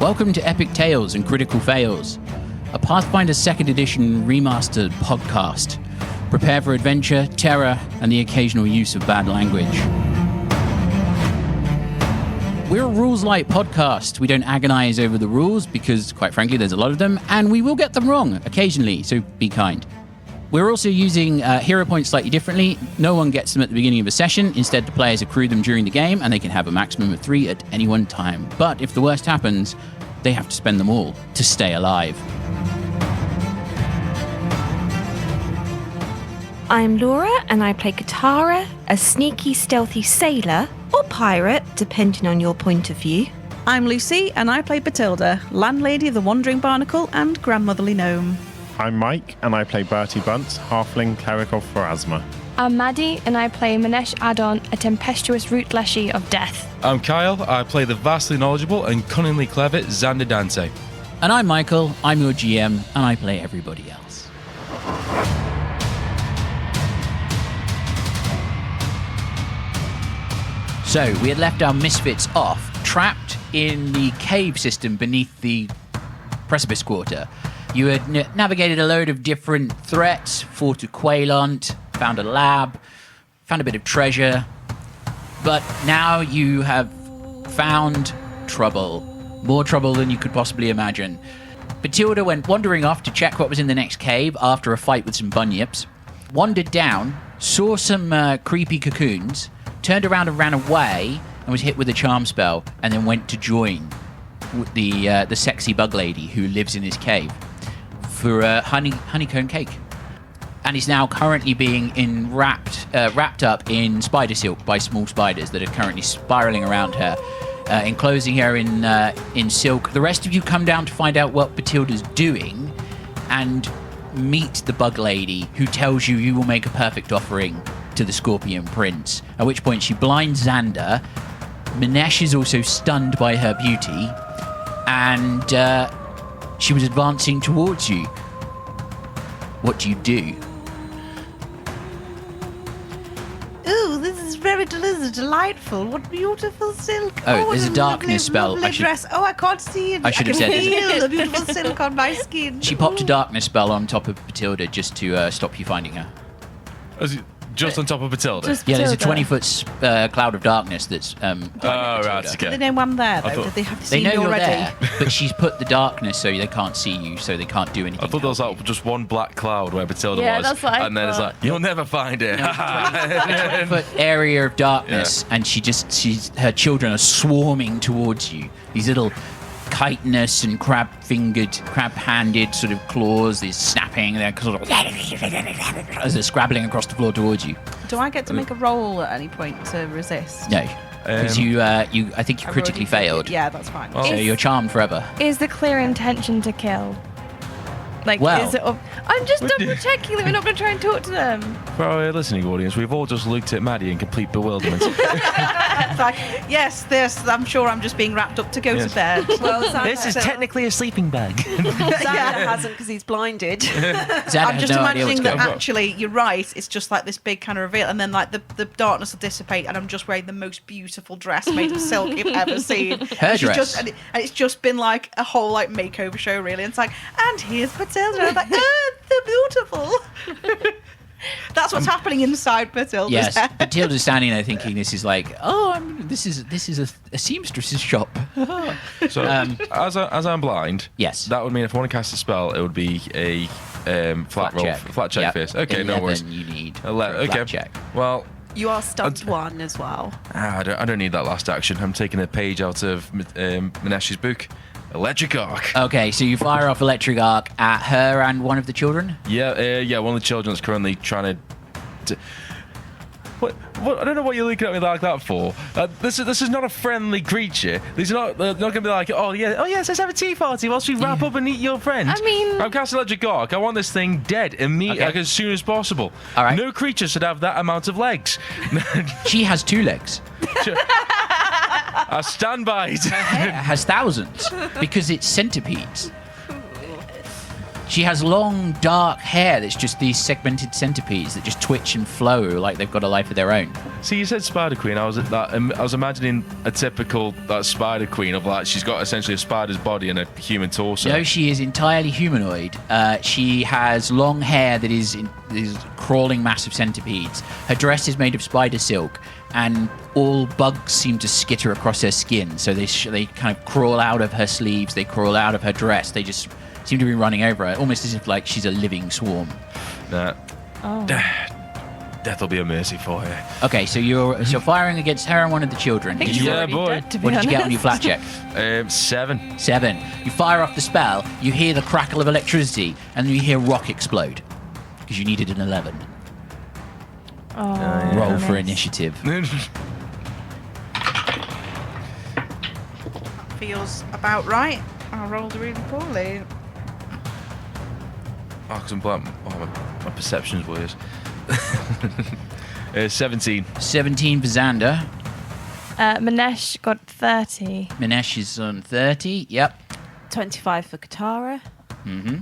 Welcome to Epic Tales and Critical Fails, a Pathfinder 2nd Edition Remastered podcast. Prepare for adventure, terror, and the occasional use of bad language. We're a rules-light podcast. We don't agonize over the rules because, quite frankly, there's a lot of them, and we will get them wrong occasionally, so be kind. We're also using hero points slightly differently. No one gets them at the beginning of a session. Instead, the players accrue them during the game, and they can have a maximum of 3 at any one time. But if the worst happens, they have to spend them all to stay alive. I'm Laura, and I play Katarra, a sneaky, stealthy sailor, or pirate, depending on your point of view. I'm Lucy, and I play Bethilde, landlady of the Wandering Barnacle and grandmotherly gnome. I'm Mike, and I play Bertie Bunce, halfling cleric of Pharasma. I'm Maddy, and I play Minesh Adon, a tempestuous root leshy of death. I'm Kyle, I play the vastly knowledgeable and cunningly clever Xander Dante. And I'm Michael, I'm your GM, and I play everybody else. So, we had left our misfits off, trapped in the cave system beneath the Precipice Quarter. You had navigated a load of different threats, fought a Quailant, found a lab, found a bit of treasure, but now you have found trouble. More trouble than you could possibly imagine. Bethilde went wandering off to check what was in the next cave after a fight with some bunyips, wandered down, saw some creepy cocoons, turned around and ran away, and was hit with a charm spell, and then went to join the sexy bug lady who lives in his cave for a honeycomb cake. And is now currently being wrapped up in spider silk by small spiders that are currently spiraling around her, enclosing her in silk. The rest of you come down to find out what Bethilde's doing and meet the bug lady, who tells you will make a perfect offering to the Scorpion Prince, at which point she blinds Xander. Minesh is also stunned by her beauty, and she was advancing towards you. What do you do? Ooh, this is very delightful. What beautiful silk. Oh, there's a darkness lovely, spell. Lovely dress. Oh, I can't see it. I should have said can it. feel the beautiful silk on my skin. She popped a darkness spell on top of Bethilde just to stop you finding her. Just on top of Bethilde? Yeah, there's a 20-foot cloud of darkness that's... right, okay. They know I'm there, though. Did they have to They see know me you're already? there, but she's put the darkness so they can't see you, so they can't do anything. I thought there was like just one black cloud where Bethilde Yeah, was, that's what I and then it's thought. like, you'll never find it. 20-foot area of darkness, and her children are swarming towards you. These little chitinous and crab-handed sort of claws, these snapping, they're sort of as they're scrabbling across the floor towards you. Do I get to make a roll at any point to resist? No, because I think you critically failed. Yeah, that's fine. So you're charmed forever. Is the clear intention to kill? Like, Well- is it? I'm just double checking that we're not going to try and talk to them. For our listening audience, we've all just looked at Maddy in complete bewilderment. It's like, yes, I'm sure I'm just being wrapped up to go to bed. Well, Xander, This is technically a sleeping bag. Xander hasn't because he's blinded. Xander I'm has just no idea what's imagining that going on. actually, you're right, it's just like this big kind of reveal, and then like the darkness will dissipate, and I'm just wearing the most beautiful dress made of silk you've ever seen. Her And she's dress. and it's just been like a whole like makeover show, really. And it's like, and here's Bethilde. And I'm like, they're beautiful. That's what's happening inside Bethilde's Yes, head. Bethilde's standing there thinking this is like, this is a seamstress's shop. So, as I'm blind, Yes. that would mean if I want to cast a spell, it would be a flat roll, check. flat check Yep. first. Okay, no 11 worries. you need. 11, for a flat okay. check. Well, You are stunned one as well. I don't need that last action. I'm taking a page out of Minesh's book. Electric arc. Okay, so you fire off electric arc at her and one of the children. Yeah. One of the children is currently trying to. What? I don't know what you're looking at me like that for. This is not a friendly creature. These are not. They're not going to be like, oh yes, let's have a tea party whilst we wrap up and eat your friend. I mean- I'm casting electric arc. I want this thing dead immediately, Okay. like as soon as possible. All right. No creature should have that amount of legs. She has 2 legs. I stand by it. It has thousands because it's centipedes. She has long, dark hair that's just these segmented centipedes that just twitch and flow like they've got a life of their own. See, you said Spider Queen. I was imagining a typical Spider Queen of like she's got essentially a spider's body and a human torso. No, she is entirely humanoid. She has long hair that is crawling massive centipedes. Her dress is made of spider silk, and all bugs seem to skitter across her skin. So they kind of crawl out of her sleeves. They crawl out of her dress. They just seem to be running over her, almost as if like she's a living swarm. Nah. Oh. Death will be a mercy for her. Okay, so you're firing against her and one of the children. I think Did she's you- Yeah, already boy. dead, to be what did you get on honest. your flat check? 7. 7. You fire off the spell, you hear the crackle of electricity, and then you hear rock explode. Because you needed an 11. Oh, Roll for miss. initiative. Feels about right. I rolled really poorly. Oh, because I'm blank. Oh, my perception's weird. 17. 17 for Xander. Minesh got 30. Minesh is on 30. Yep. 25 for Katarra. Mm-hmm.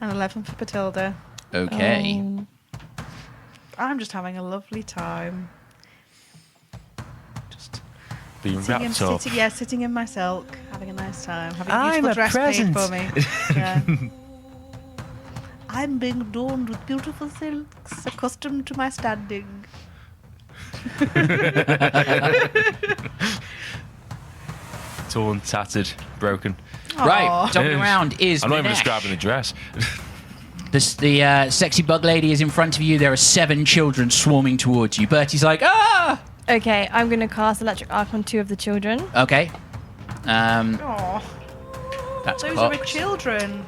And 11 for Bethilde. Okay. Oh. I'm just having a lovely time. Just Being wrapped up. sitting in my silk, having a nice time, having a I'm beautiful a dress present. made for me. Yeah. I'm being adorned with beautiful silks, accustomed to my standing. Torn, tattered, broken. Right. Aw. Jumping around is I'm not even Minesh. describing the dress. The sexy bug lady is in front of you. There are 7 children swarming towards you. Bertie's like, ah! Okay, I'm going to cast Electric Arc on 2 of the children. Okay. Aw, That's those are cocked. children.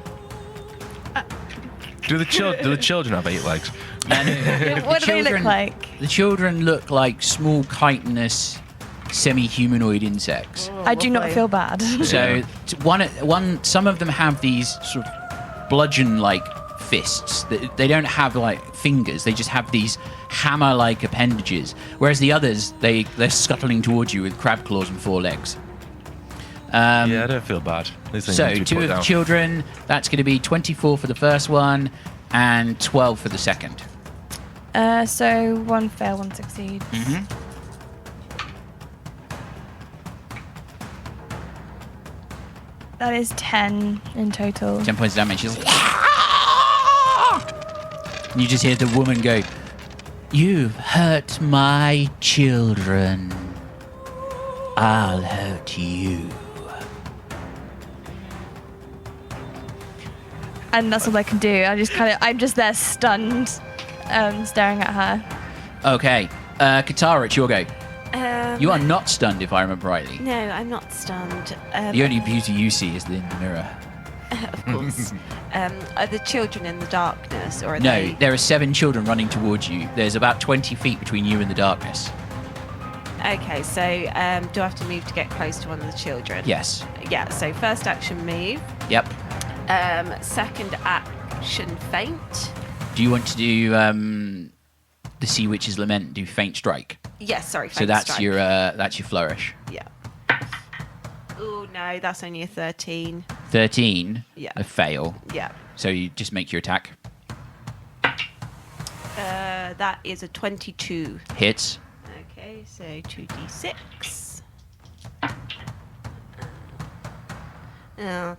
Do the children have 8 legs? And What do they children- look like? the children look like small chitinous semi-humanoid insects. Oh, I do not lovely. feel bad. So some of them have these sort of bludgeon-like fists. They don't have like fingers. They just have these hammer-like appendages. Whereas the others, they're scuttling towards you with crab claws and 4 legs. Yeah, I don't feel bad. These things So need to be 2 put of the down. children. That's going to be 24 for the first one and 12 for the second. So 1 fail, 1 succeed. Mm-hmm. That is 10 in total. 10 points of damage. She's like, and you just hear the woman go, "You've hurt my children. I'll hurt you." And that's all I can do. I'm just there stunned, staring at her. Okay. Katarra, it's your go. Um, You are not stunned, if I remember rightly. No, I'm not stunned. The only beauty you see is in the mirror. Of course. Are the children in the darkness, or are No, they? there are 7 children running towards you. There's about 20 feet between you and the darkness. Okay, so do I have to move to get close to one of the children? Yes. Yeah. So first action move. Yep. Second action faint. Do you want to do the Sea Witch's Lament, do Faint Strike? Yes, sorry. So Faint that's strike. your flourish. Yeah. Oh no, that's only a 13. 13, Yeah. a fail. Yeah. So you just make your attack. That is a 22. Hits. Okay, so 2d6.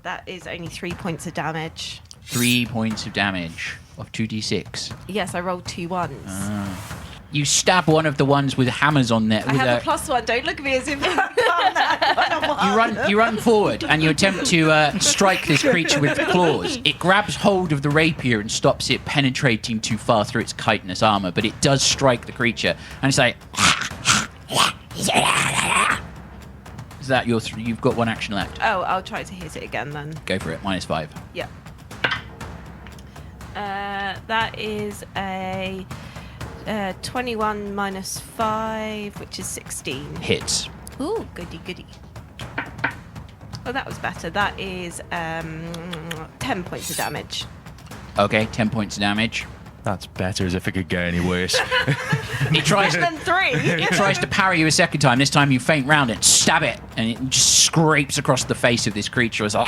That is only 3 points of damage. 3 points of damage of 2d6. Yes, I rolled 2 ones. You stab one of the ones with hammers on there. I with have a +1. Don't look at me as if You run forward and you attempt to strike this creature with claws. It grabs hold of the rapier and stops it penetrating too far through its chitinous armor, but it does strike the creature. And it's like... Is that your... You've got 1 action left. Oh, I'll try to hit it again then. Go for it. -5. Yeah. That is a 21 minus 5, which is 16. Hits. Ooh, goody goody. Oh, that was better. That is 10 points of damage. Okay, 10 points of damage. That's better, as if it could get any worse. It tries Then 3. It tries to parry you a second time. This time you feint round it, stab it, and it just scrapes across the face of this creature. It's like,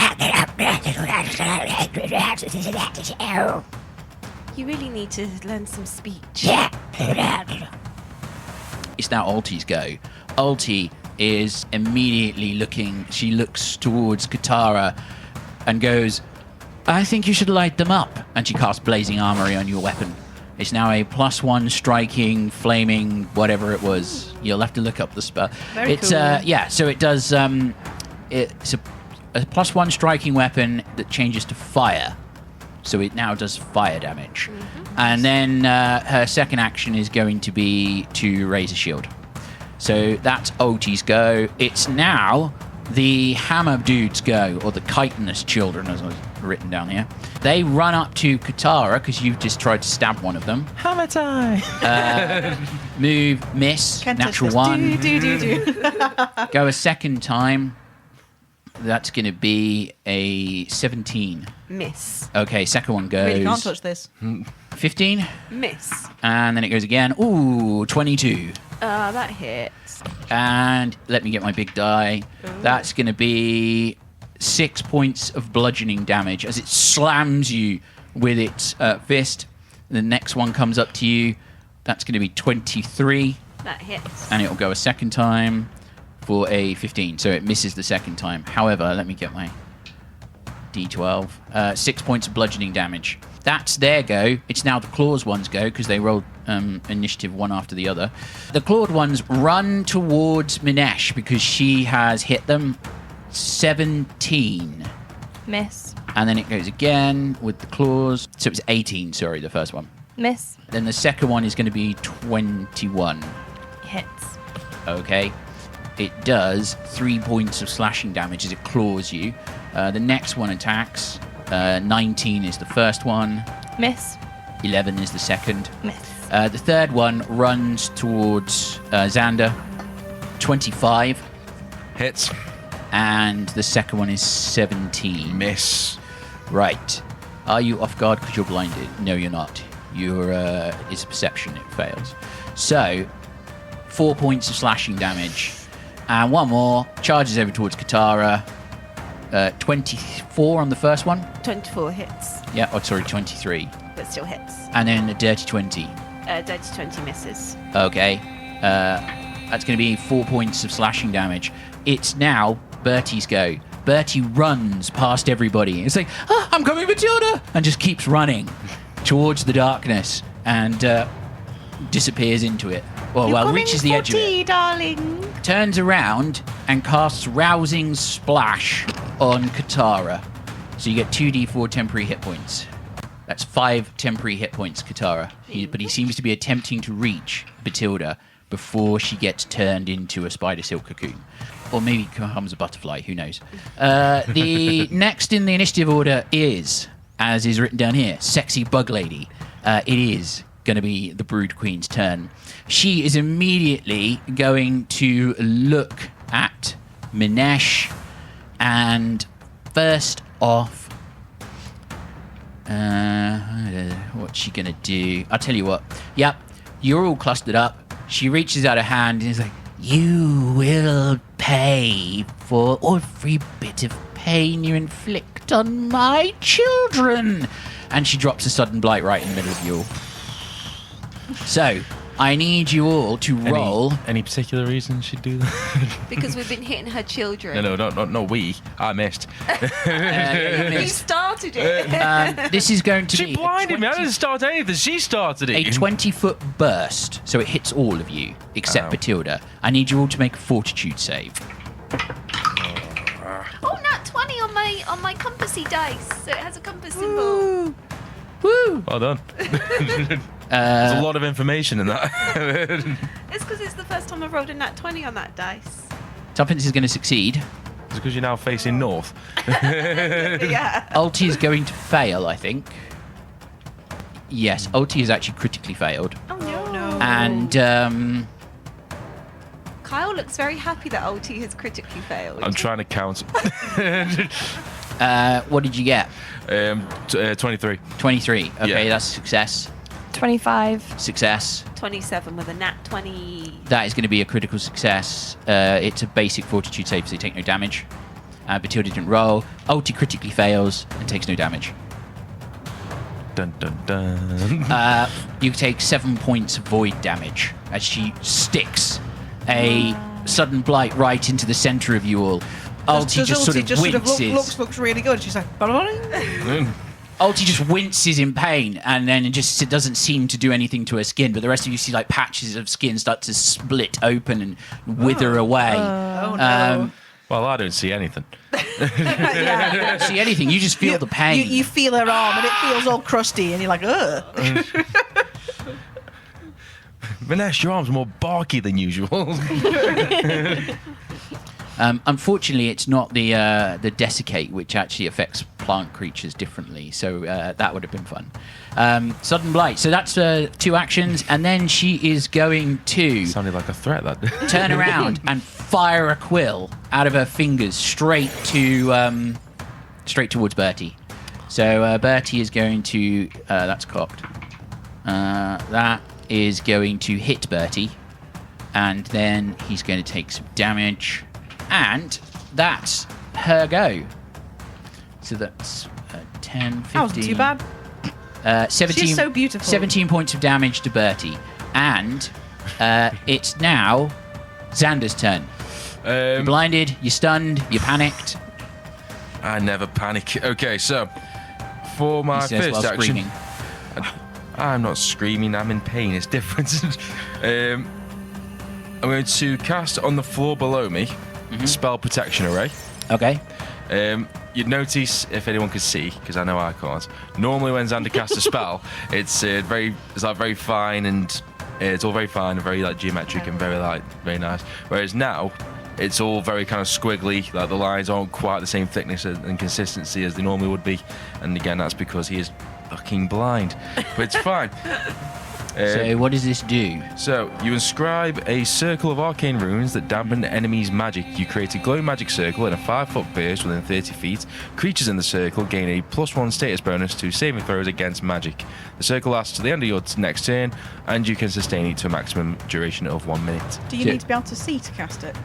You really need to learn some speech. it's now Ulti's go. Ulti is immediately looking. She looks towards Katarra and goes, I think you should light them up. And she casts Blazing Armory on your weapon. It's now a +1 striking, flaming, whatever it was. You'll have to look up the spell. Very it's cool. yeah, so it does it's a +1 striking weapon that changes to fire. So it now does fire damage. And then her second action is going to be to raise a shield. So that's Ulti's go. It's now the Hammer Dude's go, or the chitinous children, as was written down here. They run up to Katarra, because you've just tried to stab one of them. Hammer time. Move, miss, Can't natural touch 1. this. Do. Go a second time. That's going to be a 17. Miss. Okay, second one goes. Really can't touch this. 15. Miss. And then it goes again. Ooh, 22. That hits. And let me get my big die. That's going to be 6 points of bludgeoning damage as it slams you with its fist. The next one comes up to you. That's going to be 23. That hits. And it will go a second time for a 15. So it misses the second time. However, let me get my D12. 6 points of bludgeoning damage. That's their go. It's now the claws ones go, because they rolled initiative one after the other. The clawed ones run towards Minesh because she has hit them. 17. Miss. And then it goes again with the claws. So it was 18, sorry, the first one. Miss. Then the second one is going to be 21. Hits. Okay. It does 3 points of slashing damage as it claws you. The next one attacks. 19 is the first one. Miss. 11 is the second. Miss. The third one runs towards Xander. 25. Hits. And the second one is 17. Miss. Right. Are you off guard because you're blinded? No, you're not. You're, it's perception. It fails. So, 4 points of slashing damage. And one more. Charges over towards Katarra. 24 on the first one. 24 hits, Yeah, oh, sorry, 23. but still hits. And then a dirty 20. Dirty 20 misses. Okay. That's going to be 4 points of slashing damage. It's now Bertie's go. Bertie runs past everybody. It's like, I'm coming, Bethilde! And just keeps running towards the darkness and disappears into it. Well, reaches the edge of it. Darling. Turns around and casts Rousing Splash on Katarra. So you get 2d4 temporary hit points. That's 5 temporary hit points, Katarra. But he seems to be attempting to reach Bethilde before she gets turned into a spider silk cocoon. Or maybe becomes a butterfly, who knows. The next in the initiative order is, as is written down here, Sexy Bug Lady. It is going to be the Brood Queen's turn. She is immediately going to look at Minesh, and first off, what's she going to do? I'll tell you what. Yep, you're all clustered up. She reaches out her hand and is like, you will pay for every bit of pain you inflict on my children. And she drops a sudden blight right in the middle of you all. So, I need you all to roll. Any particular reason she'd do that? Because we've been hitting her children. No, we. I missed. You You missed. started it. This is going to She be blinded me. I didn't start anything. She started a it. 20-foot burst, so it hits all of you except Ow. Bethilde. I need you all to make a fortitude save. Oh, nat 20 on my compassy dice. So it has a compass symbol. Woo! Well done. There's a lot of information in that. It's because it's the first time I've rolled a nat 20 on that dice. Tuppence is going to succeed. It's because you're now facing north. Yeah. Ulti is going to fail, I think. Yes, Ulti has actually critically failed. Oh no. And Kyle looks very happy that Ulti has critically failed. I'm trying to count. what did you get? 23. 23. Okay, Yeah. that's a success. 25. Success. 27 with a nat 20. That is going to be a critical success. It's a basic fortitude save, so you take no damage. Bethilde didn't roll. Ulti critically fails and takes no damage. Dun dun dun. You take 7 points of void damage as she sticks a sudden blight right into the center of you all. Ulti just sort of winces. Looks really good. She's like, Ulti just winces in pain, and then it doesn't seem to do anything to her skin. But the rest of you see like patches of skin start to split open and wither away. Oh no. Well, I don't see anything. You don't see anything. You just feel the pain. You feel her arm, and it feels all crusty, and you're like, ugh. Minesh, your arm's more barky than usual. Unfortunately, it's not the desiccate, which actually affects plant creatures differently. So that would have been fun. Sudden blight. So that's 2 actions, and then she is going to Sounded like a threat, that. turn around and fire a quill out of her fingers straight towards Bertie. So Bertie is going to. That's cocked. That is going to hit Bertie, and then he's going to take some damage. And that's her go. So that's 10, 15. That wasn't too bad. 17, She's so beautiful. 17 points of damage to Bertie. And it's now Xander's turn. You're blinded, you're stunned, you're panicked. I never panic. Okay, so for my He says first while action, screaming. I'm not screaming. I'm in pain. It's different. I'm going to cast on the floor below me. Spell protection array. Okay. You'd notice, if anyone could see, because I know I can't. Normally, when Xander casts a spell, it's very fine and it's all very fine and very like geometric and very nice. Whereas now, it's all very kind of squiggly. Like the lines aren't quite the same thickness and consistency as they normally would be. And again, that's because he is fucking blind. But it's fine. So what does this do? So, you inscribe a circle of arcane runes that dampen enemies' magic. You create a glowing magic circle in a 5-foot burst within 30 feet. Creatures in the circle gain a +1 status bonus to saving throws against magic. The circle lasts to the end of your next turn, and you can sustain it to a maximum duration of 1 minute. Do you need to be able to see to cast it?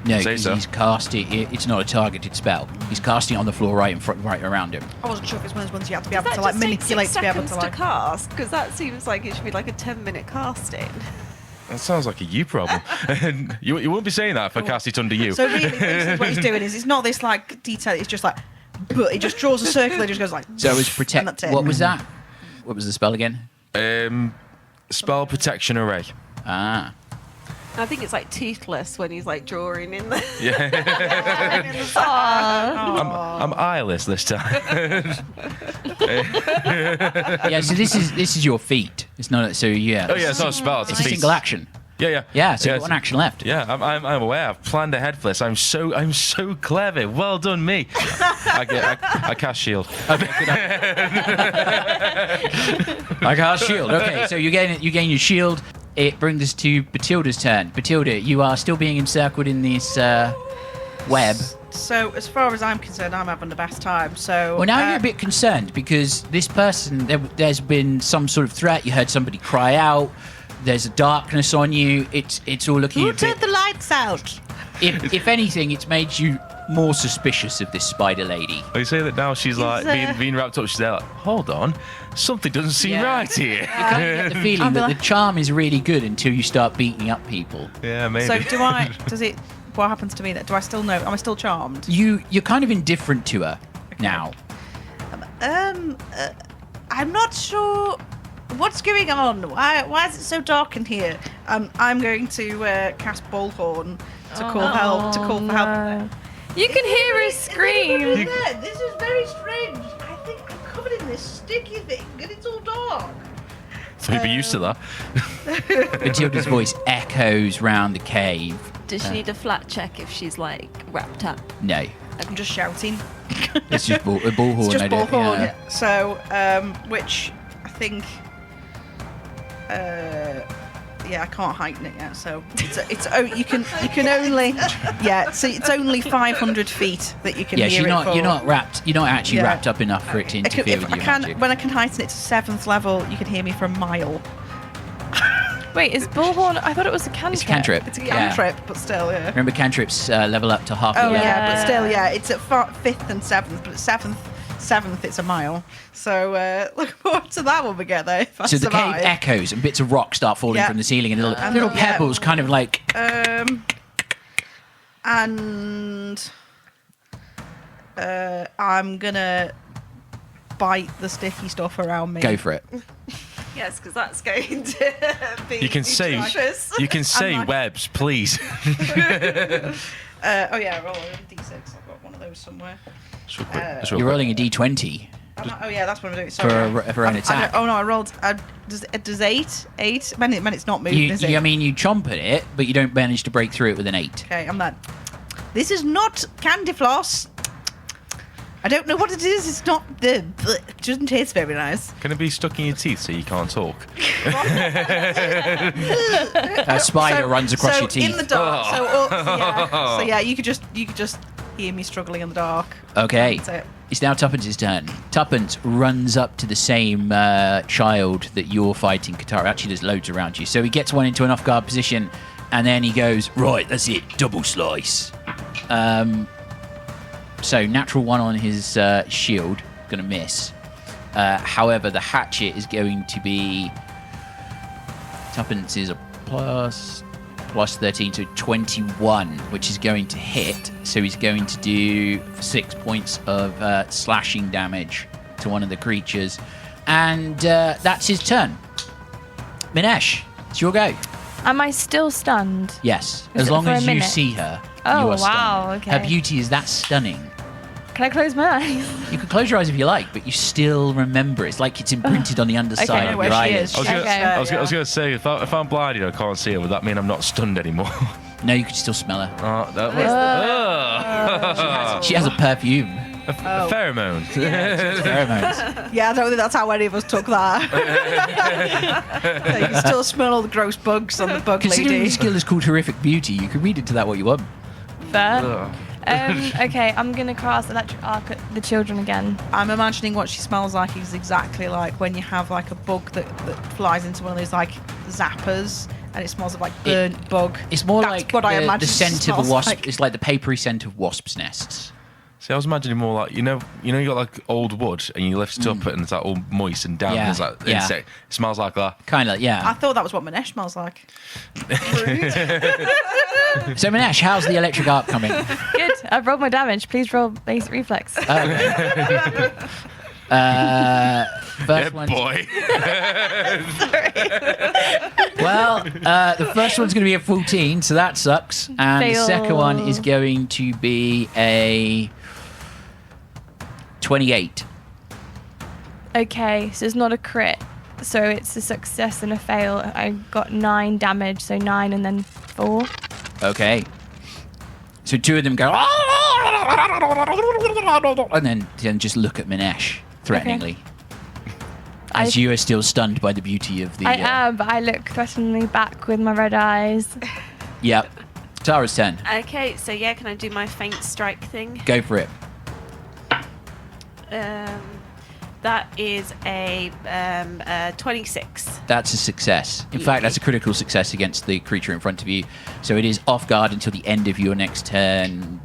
No, Say because so. he's casting. It's not a targeted spell. He's casting it on the floor right in front, right around him. I wasn't sure if it's one of those ones you have to be able Does to that like just take manipulate 6 to be able to seconds like. cast? Because that seems like it should be like a 10-minute casting. That sounds like a you problem. you wouldn't be saying that if I cast it under you. So really, basically what he's doing is it's not this like detail. It's just like, but he just draws a circle. and just goes like. So it was and protect. that's it. What was that? What was the spell again? Spell protection array. Ah. I think it's like toothless when he's like drawing in the. I'm eyeless this time. Yeah. So this is your feat. It's not. So yeah. Oh yeah, it's not a spell. It's It's a a feat. single action. Yeah. Yeah. So you've got one action left. Yeah, I'm aware. I've planned ahead for this. I'm so clever. Well done, me. I cast shield. I cast shield. Okay. So you gain your shield. It brings us to Bethilde's turn. Bethilde, you are still being encircled in this web. So as far as I'm concerned, I'm having the best time. So Well, now you're a bit concerned because this person, there's been some sort of threat. You heard somebody cry out. There's a darkness on you. It's all looking Who a bit. turned the lights out? If anything, it's made you more suspicious of this spider lady. You say that now she's like being wrapped up. She's there like, hold on, something doesn't seem Yeah. right here. You kind of get the feeling that the charm is really good until you start beating up people. Yeah, maybe. So does it? What happens to me? That do I still know? Am I still charmed? You're kind of indifferent to her now. I'm not sure what's going on. Why is it so dark in here? I'm going to cast Bullhorn to call help. To call for help. You can hear her scream. This is very strange. I think I'm covered in this sticky thing, and it's all dark. So you'd be used to that. Bethilde's voice echoes round the cave. Does she need a flat check if she's like wrapped up? No, I'm just shouting. it's just a bullhorn. It's just I don't- Bullhorn. yeah. So, which I think, I can't heighten it yet. So you can only so it's only 500 feet that you can hear you're it not for. you're not actually wrapped up enough for it to interfere with your magic. When I can heighten it to 7th level, you can hear me for a mile. Wait, is Bullhorn? I thought it was a cantrip. It's a cantrip. It's a cantrip, but still, yeah. Remember, cantrips level up to half. Oh the level. yeah, but still, it's at 5th and 7th, but at 7th it's a mile. So look forward to that when we get there. If I So the survive. cave echoes and bits of rock start falling from the ceiling, and little pebbles, kind of like. And I'm gonna bite the sticky stuff around me. Go for it. Yes, because that's going to be. You can say webs, please. Roll a d6. I've got one of those somewhere. You're rolling a d20 That's what I'm doing. Sorry. for an attack. I rolled. Does 8? When it's not moving, is it? I mean, you chomp at it, but you don't manage to break through it with an 8. Okay, I'm that. This is not candy floss. I don't know what it is. It's not it doesn't taste very nice. Can it be stuck in your teeth so you can't talk? A spider runs across your teeth. In the dark. So you could just hear me struggling in the dark. Okay. That's it. It's now Tuppence's turn. Tuppence runs up to the same child that you're fighting, Katarra. Actually, there's loads around you. So he gets one into an off-guard position, and then he goes, right, that's it, double slice. So natural 1 on his shield, going to miss. However, the hatchet is going to be... Tuppence is a plus 13, so 21, which is going to hit. So he's going to do 6 points of slashing damage to one of the creatures. And that's his turn. Minesh, it's your go. Am I still stunned? Yes, Is as it long for a as you minute? see her, Oh, you are wow, stunned. okay. Her beauty is that stunning. Can I close my eyes? You can close your eyes if you like, but you still remember. It's like it's imprinted on the underside Okay, of where your she eyelids. is. I was going to say, if I'm blinded and I can't see her, would that mean I'm not stunned anymore? No, you can still smell her. She has a perfume. A pheromone. Pheromones. Yeah, I don't think that's how any of us took that. You can still smell all the gross bugs on the bug Considering lady. the skill is called Horrific Beauty, you can read into that what you want. Fair. Okay, I'm going to cast Electric Arc at the children again. I'm imagining what she smells like is exactly like when you have like a bug that flies into one of those like zappers and it smells of like burnt bug. It's more That's like what I the imagine scent of a smells wasp. like. It's like the papery scent of wasps' nests. See, I was imagining more like you got like old wood and you lift it up and it's like all moist and damp. Yeah, And it's like yeah. insect. It smells like that. Kind of, I yeah. thought that was what Minesh smells like. So, Minesh, how's the electric arc coming? Good. I've rolled my damage. Please roll basic reflex. Okay. First one. Boy. Well, the first one's going to be a 14, so that sucks. And the Fail. second one is going to be a 28. Okay, so it's not a crit. So it's a success and a fail. I got 9 damage, so 9 and then 4. Okay. So two of them go, and then just look at Minesh threateningly. As you are still stunned by the beauty of the... I am, but I look threateningly back with my red eyes. Yep. Tara's turn. Okay, so yeah, can I do my faint strike thing? Go for it. That is a 26. That's a success. In fact, that's a critical success against the creature in front of you. So it is off guard until the end of your next turn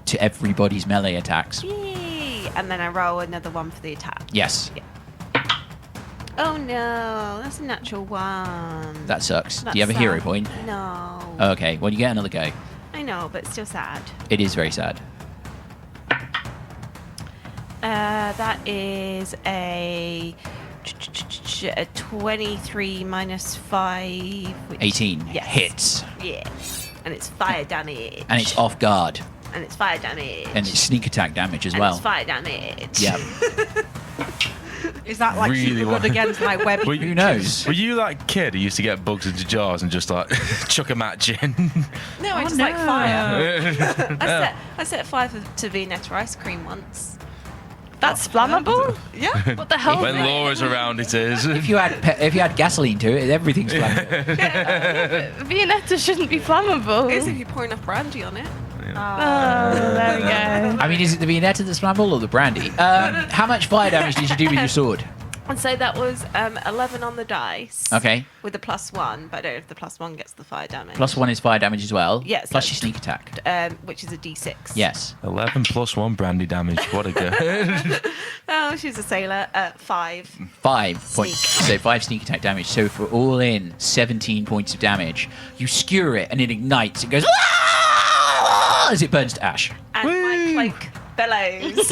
to everybody's melee attacks. Yay! And then I roll another one for the attack. Yes. Yeah. Oh no, that's a natural 1. That sucks. That's Do you have a hero sad. point? No. Okay, well, you get another go. I know, but still sad. It is very sad. That is a 23 minus 5. Which 18. Yes. Hits. Yeah. And it's fire damage. And it's off guard. And it's fire damage. And it's sneak attack damage as And well. it's fire damage. Yeah. Is that like Really super good against like web? Who knows? Were you that kid who used to get bugs into jars and just like chuck a match in? No, I just like fire. I set fire to Viennetta ice cream once. That's flammable? Yeah. What the hell? When Laura's around, it is. If you add gasoline to it, everything's flammable. Viennetta shouldn't be flammable. It is if you pour enough brandy on it. Oh, there we go. I mean, is it the Viennetta that's flammable or the brandy? How much fire damage did you do with your sword? And so that was 11 on the dice. Okay. With the +1, but I don't know if the +1 gets the fire damage. +1 is fire damage as well. Yes. Plus your sneak attack. Which is a D6. Yes. 11 plus 1 brandy damage. What a go. Oh, she's a sailor. 5. 5 points. So 5 sneak attack damage. So for all in 17 points of damage, you skewer it and it ignites. It goes as it burns to ash. And my cloak bellows.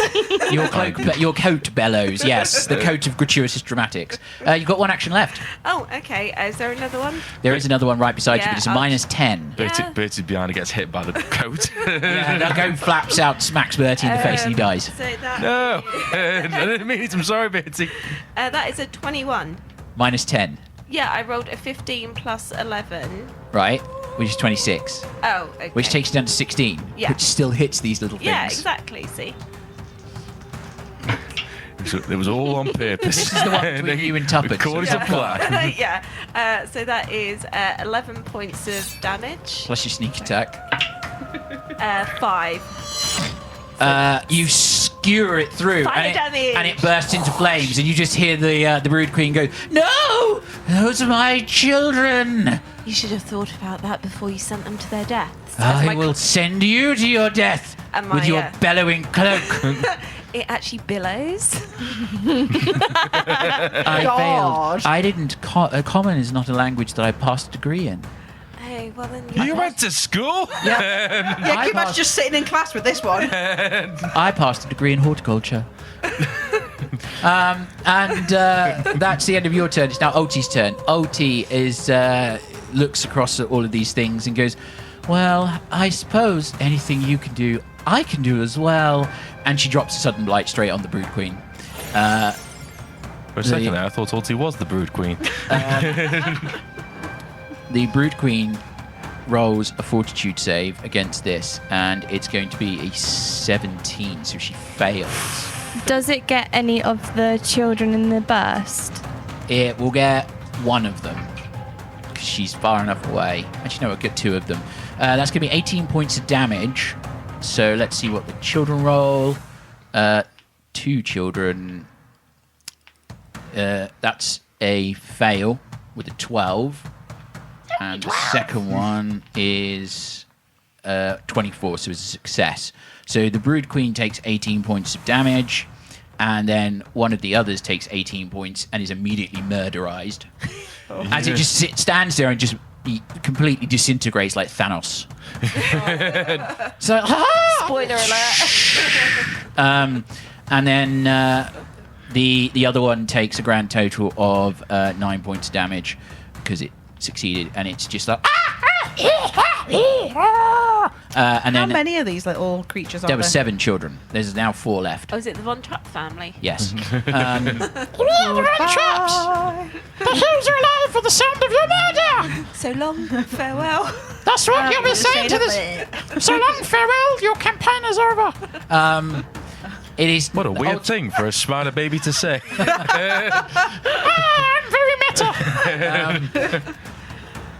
Your coat bellows. Yes, the coat of gratuitous dramatics. You've got 1 action left. Oh, okay. Is there another one? There is another one right beside you, Yeah, but it's a -10. Yeah. Bertie behind her gets hit by the coat. Yeah, the coat flaps out, smacks Bertie in the face, and he dies. So that, No, I didn't mean it. I'm sorry, Bertie. that is a 21. -10, Yeah, I rolled a 15 plus 11. right? Which is 26. Oh, okay. Which takes you down to 16, Yeah. which still hits these little things. Yeah, exactly. See. It was all on purpose. This is the one between you and Tuppence. According to plan. Yeah. So that is 11 points of damage. Plus your sneak attack. 5. You skewer it through, Fire damage. and it bursts into flames, and you just hear the Brood Queen go, "No, those are my children. You should have thought about that before you sent them to their deaths. I will send you to your death And with my, your bellowing cloak." It actually billows. I God. failed. I didn't. Common is not a language that I passed a degree in. Hey, well then You went to school? Yeah, can you imagine just sitting in class with this one? I passed a degree in horticulture. And that's the end of your turn. It's now Oti's turn. Oti looks across at all of these things and goes, "Well, I suppose anything you can do, I can do as well." And she drops a sudden blight straight on the Brood Queen. For a second there, I thought Ulti was the Brood Queen. The Brood Queen rolls a fortitude save against this, and it's going to be a 17, so she fails. Does it get any of the children in the burst? It will get one of them, because she's far enough away. Actually, no, it'll get 2 of them. That's going to be 18 points of damage. So let's see what the children roll. 2 children. That's a fail with a 12. And the second one is 24, so it's a success. So the Brood Queen takes 18 points of damage, and then one of the others takes 18 points and is immediately murderized. As it just stands there and just completely disintegrates like Thanos. So, spoiler alert. and then the other one takes a grand total of 9 points of damage because it succeeded, and it's just like. And How then many of these little creatures are there there? were 7 children. There's now 4 left. Oh, is it the Von Trapp family? Yes. Bye. The hills are alive for the sound of your murder. So long, farewell. That's what you'll be saying to this. So long, farewell. Your campaign is over. It is. What a weird thing for a spider baby to say. I'm very meta.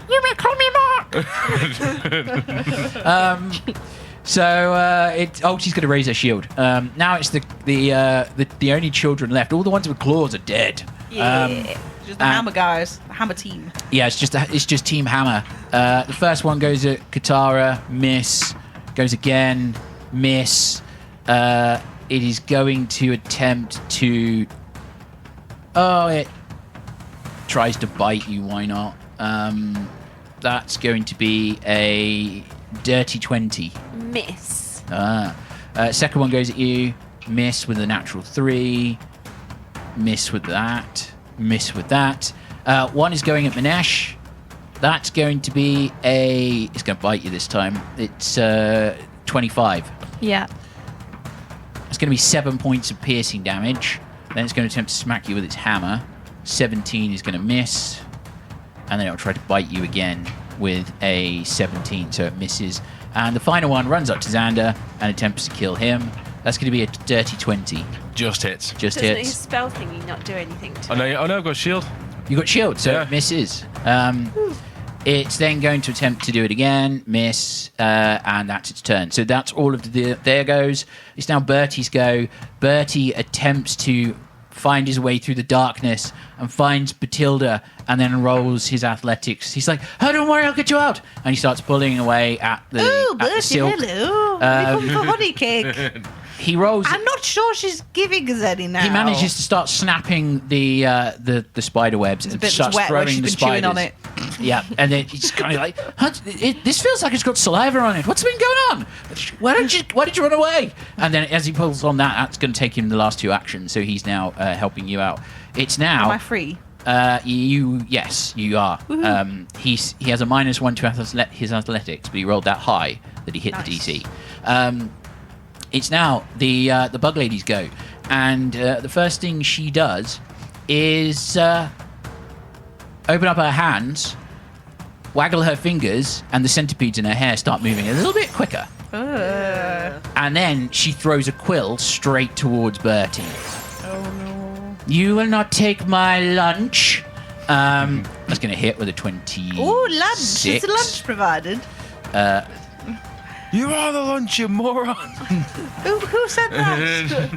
You may call me Mark. She's going to raise her shield. Now it's the only children left. All the ones with claws are dead. Yeah. Just the hammer guys, the hammer team. Yeah, it's just Team Hammer. The first one goes at Katarra, miss. Goes again, miss. It is going to attempt to. Oh, it tries to bite you. Why not? That's going to be a dirty 20. Miss. Second one goes at you. Miss with a natural 3. Miss with that. Miss with that. One is going at Minesh. That's going to be it's going to bite you this time. It's 25. Yeah. It's going to be 7 points of piercing damage. Then it's going to attempt to smack you with its hammer. 17 is going to miss. And then it'll try to bite you again with a 17, so it misses. And the final one runs up to Xander and attempts to kill him. That's going to be a dirty 20. Just hits. Just Doesn't hits. his spell thingy not do anything to Oh no, I've got a shield. You got shield, so Yeah. it misses. It's then going to attempt to do it again, miss, and that's its turn. So that's all of there goes. It's now Bertie's go. Bertie attempts to find his way through the darkness and finds Bethilde and then rolls his athletics. He's like, "Oh, don't worry, I'll get you out." And he starts pulling away at the, Oh, at the Bertie, silk. hello. We come for honey cake. He rolls. I'm not sure she's giving us any now. He manages to start snapping the spider webs It's a and bit starts wet where throwing she's the been chewing spiders. on it. Yeah, and then he's kind of like, "This feels like it's got saliva on it. What's been going on? Why did you run away?" And then as he pulls on that's going to take him the last 2 actions. So he's now helping you out. It's now. Am I free? Yes, you are. He has a -1 to his athletics, but he rolled that high that he hit the DC. It's now the bug lady's go, and the first thing she does is open up her hands, waggle her fingers, and the centipedes in her hair start moving a little bit quicker. And then she throws a quill straight towards Bertie. Oh no. You will not take my lunch. That's going to hit with a 20. Oh, lunch. Is the lunch provided? You are the lunch, you moron. Who said that?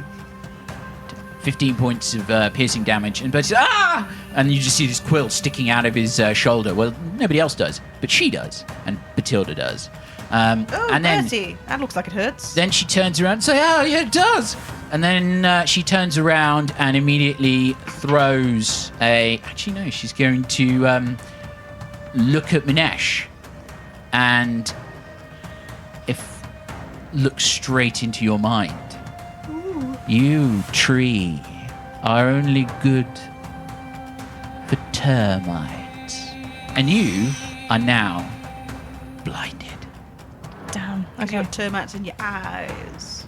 15 points of piercing damage, and Bertie's and you just see this quill sticking out of his shoulder. Well, nobody else does, but she does, and Bethilde does. And then Bertie. That looks like it hurts. then she turns around and says, "Oh, yeah, it does." And then she turns around and immediately throws a. Actually, no, she's going to look at Minesh, and look straight into your mind. You, tree, are only good for termites. And you are now blinded. Damn. You Okay. got termites in your eyes.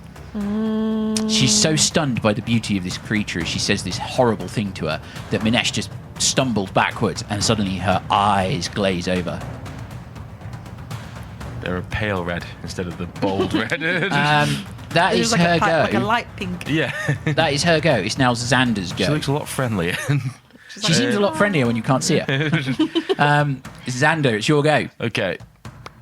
She's so stunned by the beauty of this creature, she says this horrible thing to her, that Minesh just stumbles backwards and suddenly her eyes glaze over. They're a pale red instead of the bold red. That It is was like her a, like a go. light pink. Yeah. That is her go. It's now Xander's go. She looks a lot friendlier. She seems a lot friendlier when you can't see her. Xander, it's your go. Okay.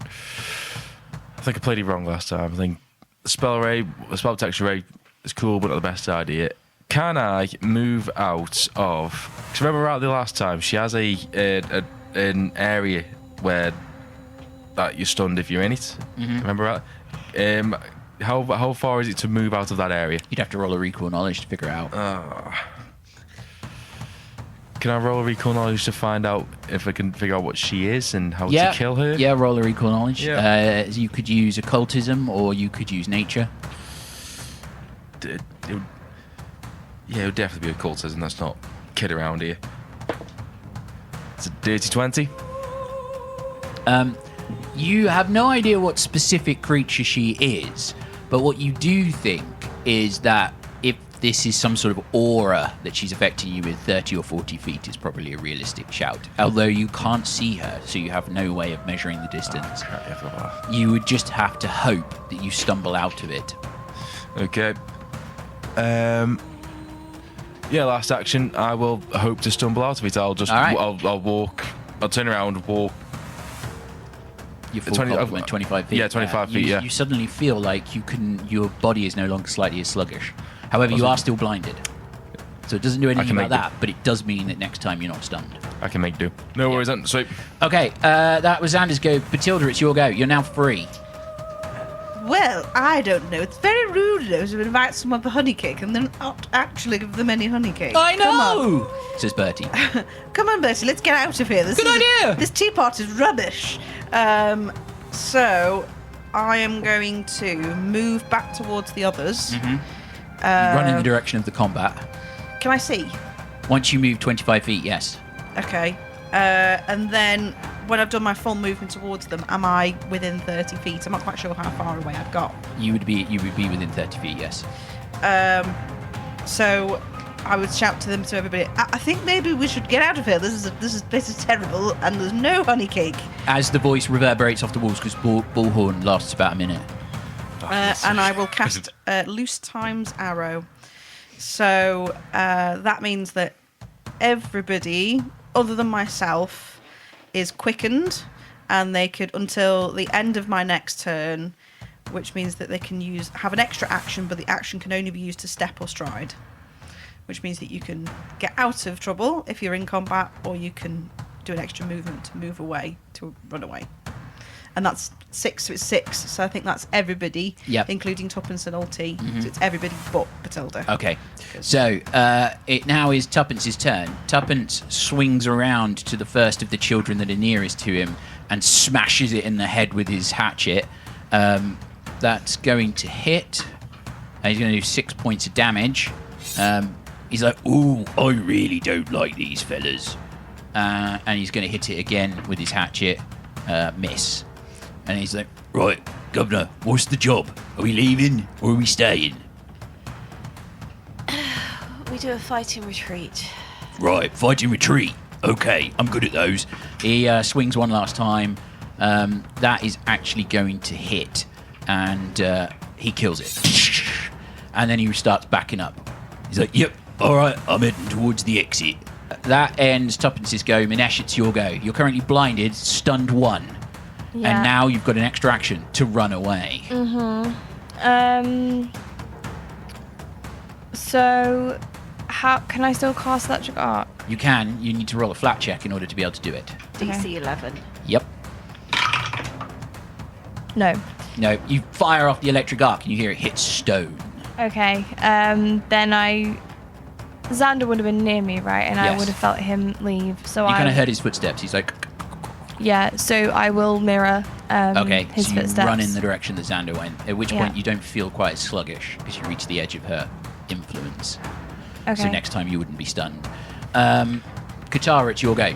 I think I played it wrong last time. I think spell protection ray is cool, but not the best idea. Can I move out of? Because remember, right the last time, she has an area where that you're stunned if you're in it. Remember that? How far is it to move out of that area? You'd have to roll a recall knowledge to figure it out. Can I roll a recall knowledge to find out if I can figure out what she is and how to kill her? Yeah, roll a recall knowledge. Yeah. You could use occultism or you could use nature. It would definitely be occultism. That's not kid around here. It's a dirty 20. You have no idea what specific creature she is, but what you do think is that if this is some sort of aura that she's affecting you with 30 or 40 feet is probably a realistic shout. Although you can't see her, so you have no way of measuring the distance. You would just have to hope that you stumble out of it. Okay. Yeah, last action. I will hope to stumble out of it. I'll just. All right. I'll walk. I'll turn around, walk. Your full 20 complement, 25 feet. Yeah, 25 feet, yeah. You suddenly feel like your body is no longer slightly as sluggish. However, you are still blinded. So it doesn't do anything about that, but it does mean that next time you're not stunned. I can make do. No worries then. Sweet. Okay, that was Xander's go. Bethilde, it's your go. You're now free. Well, I don't know. It's very rude though to invite someone for honey cake and then not actually give them any honey cake. I Come know, on. says Bertie. Come on, Bertie, let's get out of here. Good idea. This teapot is rubbish. So I am going to move back towards the others. Run in the direction of the combat. Can I see? Once you move 25 feet, yes. Okay. And then when I've done my full movement towards them, am I within 30 feet? I'm not quite sure how far away I've got. You would be within 30 feet, yes. So I would shout to them, to everybody, I think maybe we should get out of here. This is terrible, and there's no honey cake. As the voice reverberates off the walls, because Bullhorn lasts about a minute. and I will cast Loose Times Arrow. So that means that everybody, other than myself, is quickened, and they could, until the end of my next turn, which means that they can have an extra action, but the action can only be used to step or stride, which means that you can get out of trouble if you're in combat, or you can do an extra movement to move away, to run away. And that's 6, so it's 6. So I think that's everybody, including Tuppence and Ulti. So it's everybody but Bethilde. Okay. So it now is Tuppence's turn. Tuppence swings around to the first of the children that are nearest to him and smashes it in the head with his hatchet. That's going to hit. And he's going to do 6 points of damage. He's like, ooh, I really don't like these fellas. And he's going to hit it again with his hatchet. Miss. And he's like, right, Governor, what's the job? Are we leaving or are we staying? We do a fighting retreat. Right, fighting retreat. Okay, I'm good at those. He swings one last time. That is actually going to hit. And he kills it. And then he starts backing up. He's like, yep, all right, I'm heading towards the exit. That ends Tuppence's go. Minesh, it's your go. You're currently blinded, stunned 1. Yeah. And now you've got an extra action to run away. So, how can I still cast Electric Arc? You can. You need to roll a flat check in order to be able to do it. DC 11. Yep. No. No, you fire off the electric arc and you hear it hit stone. Okay. Then Xander would have been near me, right? And I Yes. would have felt him leave. So You kind of heard his footsteps. He's like, Yeah, so I will mirror okay, his so you footsteps. run in the direction that Xander went, at which point you don't feel quite as sluggish because you reach the edge of her influence. Okay. So next time you wouldn't be stunned. Katarra, it's your go.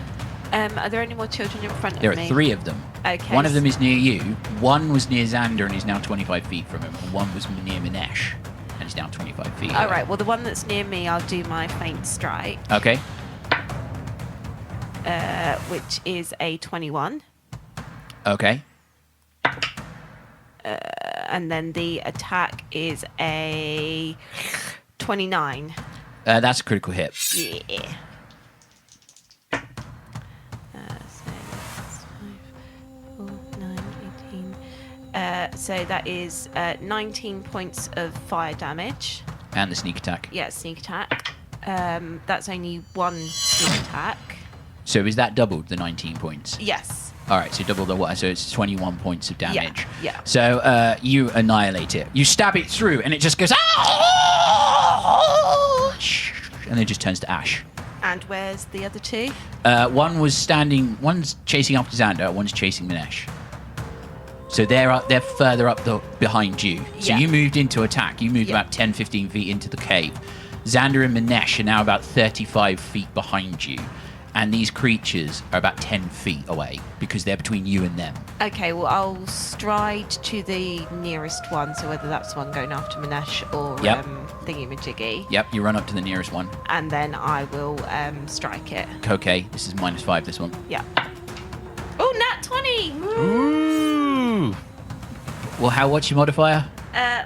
Are there any more children in front There of me? are 3 of them. Okay. One of them is near you, one was near Xander and he's now 25 feet from him, and one was near Minesh and he's now 25 feet. All right, well, the one that's near me, I'll do my faint strike, Okay. which is a 21. Okay. And then the attack is a 29. That's a critical hit. Yeah. So that's 5, 4, 9, 18. So that is 19 points of fire damage. And the sneak attack. Yeah, sneak attack. That's only 1 sneak attack. So is that doubled, the 19 points? Yes. All right, so double the what? So it's 21 points of damage. Yeah. So you annihilate it. You stab it through, and it just goes, and then it just turns to ash. And where's the other 2? One was standing. One's chasing after Xander. One's chasing Minesh. So they're further up behind you. So Yeah. you moved into attack. You moved about 10, 15 feet into the cave. Xander and Minesh are now about 35 feet behind you. And these creatures are about 10 feet away because they're between you and them. Okay, well, I'll stride to the nearest one, so whether that's the one going after Minesh or Yep. Thingy-majiggy. Yep, you run up to the nearest one. And then I will strike it. Okay, this is -5, this one. Yeah. Oh, nat 20! Ooh! Well, what's your modifier?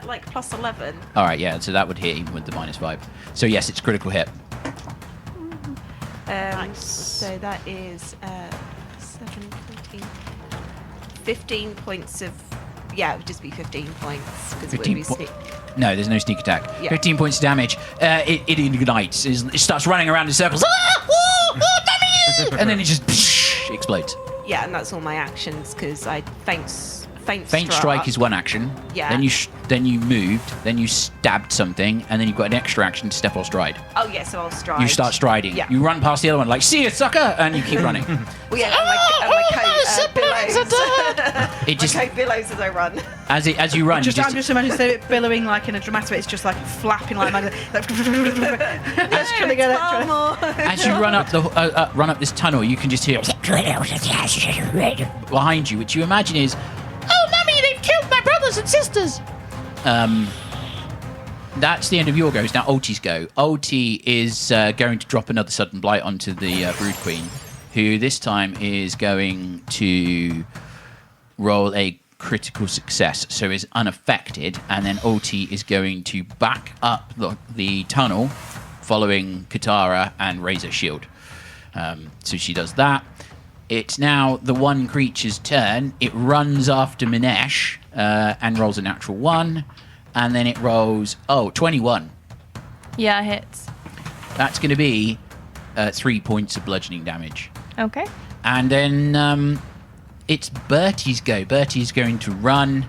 Like plus 11. All right, yeah, so that would hit even with the -5. So yes, it's critical hit. So that is 7, 14, 15 points of... Yeah, it would just be 15 points. Because it would be No, there's no sneak attack. Yeah. 15 points of damage. It ignites. It starts running around in circles. And then it just explodes. Yeah, and that's all my actions, because I faint Faint strike is one action. Yeah. Then you moved. Then you stabbed something, and then you've got an extra action to step or stride. Oh, yeah, so I'll stride. You start striding. Yeah. You run past the other one, like, see you, sucker, and you keep running. Well, yeah, and my coat billows. It just My coat billows as I run. as you run. I'm you just imagining instead of it billowing like in a dramatic way, it's just like flapping like trying to get it. As you run up run up this tunnel, you can just hear behind you, which you imagine is, "Oh, mummy, they've killed my brothers and sisters." That's the end of your goes. Now Ulti's go. Ulti is going to drop another sudden blight onto the Brood Queen, who this time is going to roll a critical success, so is unaffected, and then Ulti is going to back up the tunnel following Katarra and raise her shield. So she does that. It's now the one creature's turn. It runs after Minesh and rolls a natural 1, and then it rolls 21. Yeah, hits. That's going to be 3 points of bludgeoning damage. Okay. And then it's Bertie's go. Bertie's going to run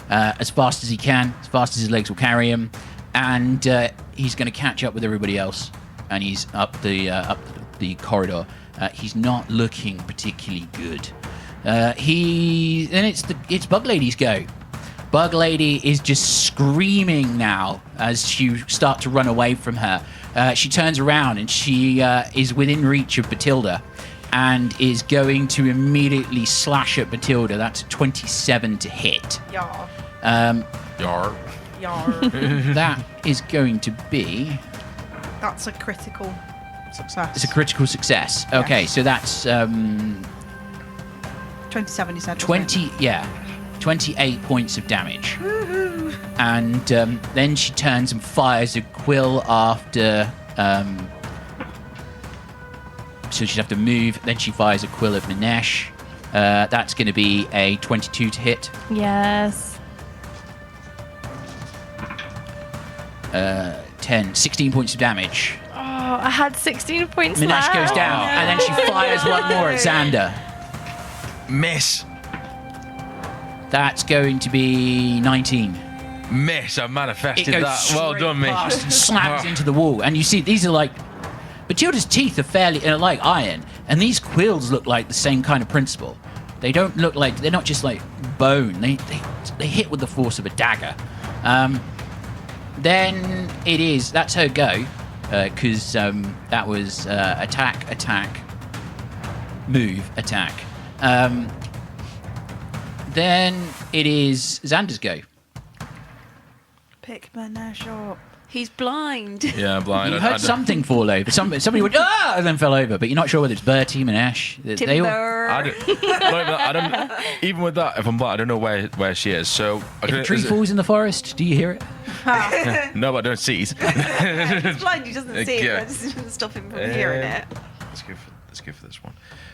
as fast as he can, as fast as his legs will carry him, and he's going to catch up with everybody else. And he's up the corridor. He's not looking particularly good. It's Bug Lady's go. Bug Lady is just screaming now as you start to run away from her. She turns around and she is within reach of Bethilde and is going to immediately slash at Bethilde. That's 27 to hit. Yar. Yar. Yar. That is going to be... That's a critical success. It's a critical success. Okay, so that's 27, you said. 20, 28 points of damage. Woohoo. And then she turns and fires a quill after... so she'd have to move. Then she fires a quill at Minesh. That's going to be a 22 to hit. Yes. 16 points of damage. Oh, I had 16 points Minesh left. goes down, and then she fires one more at Xander. Miss. That's going to be 19. Miss. I manifested It goes that. Well straight done, past Miss. and slams into the wall. And you see, these are like... Bethilde's teeth are fairly like iron, and these quills look like the same kind of principle. They don't look like... They're not just like bone. They hit with the force of a dagger. Then it is... That's her go, because that was attack, move, attack. Then it is Xander's go. Pick Minesh up. He's blind. Yeah, I'm blind. You heard something fall over. Somebody went, ah, and then fell over, but you're not sure whether it's Bertie, Minesh. They all... Timber. I don't. Even with that, if I'm blind, I don't know where she is. So If a tree falls in the forest, do you hear it? No, but I don't see it. He's blind. He doesn't see Yeah. it. That doesn't stop him from hearing it. Let's go for this one.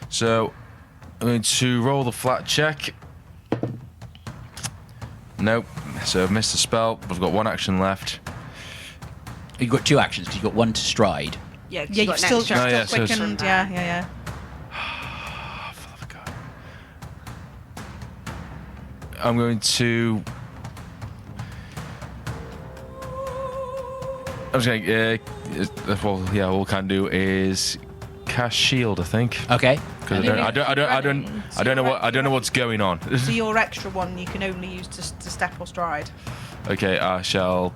So I'm going to roll the flat check. Nope. So I've missed a spell. I've got one action left. You've got two actions, because you've got one to stride. Yeah, 'cause Yeah, you've you've got still an extra. Oh, yeah, so it's- quickened. Yeah. Oh, for God. I'm going to... I'm just going to... all we can do is cast shield, I think. Okay. Because I don't know what's going on. So your extra one you can only use to step or stride. Okay, I shall...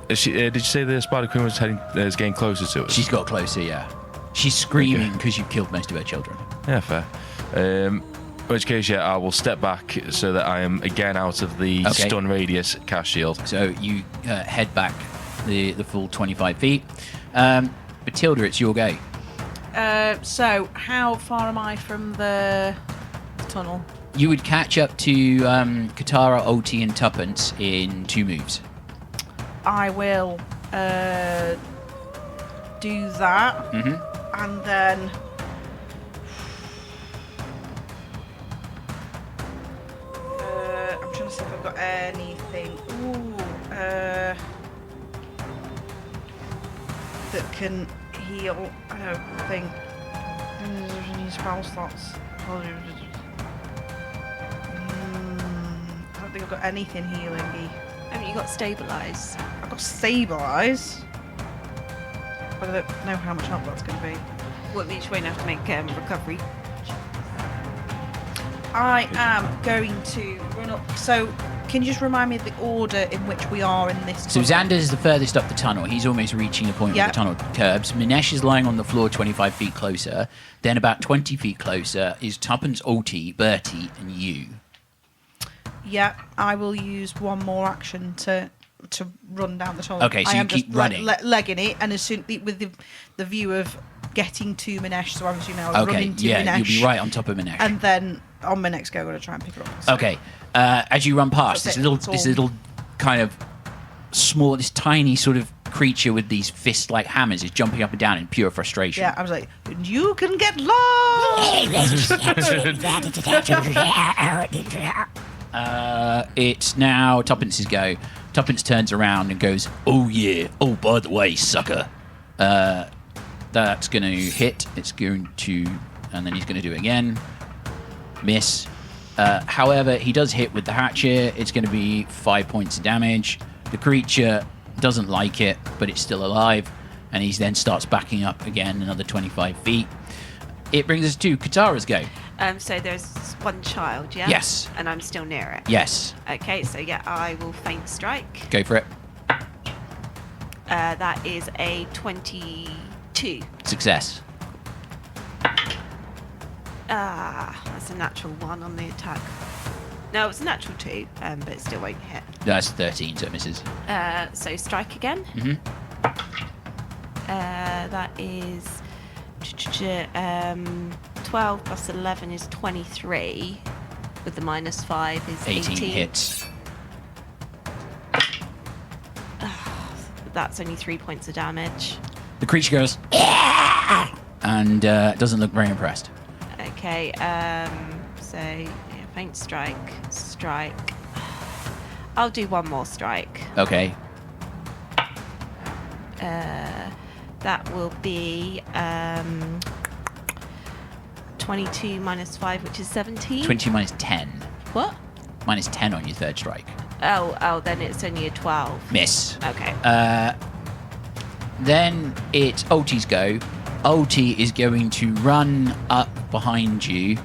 Is she, did you say the Spider Queen was getting closer to us? She's got closer, yeah. She's screaming because you've killed most of her children. Yeah, fair. In which case, yeah, I will step back so that I am again out of the stun radius cast shield. So you head back the full 25 feet. Bethilde, it's your go. So how far am I from the tunnel? You would catch up to Katarra, Ulti, and Tuppence in 2 moves. I will do that, and then I'm trying to see if I've got anything that can heal. I don't think any spell slots. I don't think I've got anything healing-y. Haven't you got stabilize? I've got stabilize, but I don't know how much help that's going to be. Well, each way you have to make recovery. I am going to run up. So, can you just remind me of the order in which we are in this? So tunnel? Xander's the furthest up the tunnel. He's almost reaching the point where the tunnel curbs. Minesh is lying on the floor 25 feet closer. Then about 20 feet closer is Tuppence, Ulti, Bertie, and you. Yeah, I will use one more action to run down the tunnel. Okay, so I you am keep just running. legging it, and as soon with the view of getting to Minesh, so obviously now I was Okay, running to yeah, Minesh. you'll be right on top of Minesh. And then on my next go, I'm going to try and pick it up. So Okay, as you run past, That's this it, little kind of small, this tiny sort of creature with these fist-like hammers is jumping up and down in pure frustration. yeah, I was like, you can get lost! It's now Tuppence's go. Tuppence turns around and goes, "Oh yeah, oh by the way, sucker." That's going to hit. It's going to, and then he's going to do it again. Miss. However, he does hit with the hatchet. It's going to be 5 points of damage. The creature doesn't like it, but it's still alive, and he then starts backing up again another 25 feet. It brings us to Katarra's go. So there's one child, yeah? Yes. And I'm still near it. Yes, Okay, so yeah, I will feint strike. go for it. That is a 22. Success. That's a natural 1 on the attack. No, it's a natural 2, but it still won't hit. That's 13, so it misses. So strike again. Mhm. That is 12 plus 11 is 23. With the minus 5 is 18. Hits. That's only 3 points of damage. The creature goes, "Yeah!" and doesn't look very impressed. Okay, so yeah, feint strike. I'll do one more strike. Okay. That will be 22 minus 5, which is 17. 20 minus 10. What? Minus 10 on your third strike. Oh, then it's only a 12. Miss. Okay. Then it's Ulti's go. Ulti is going to run up behind you,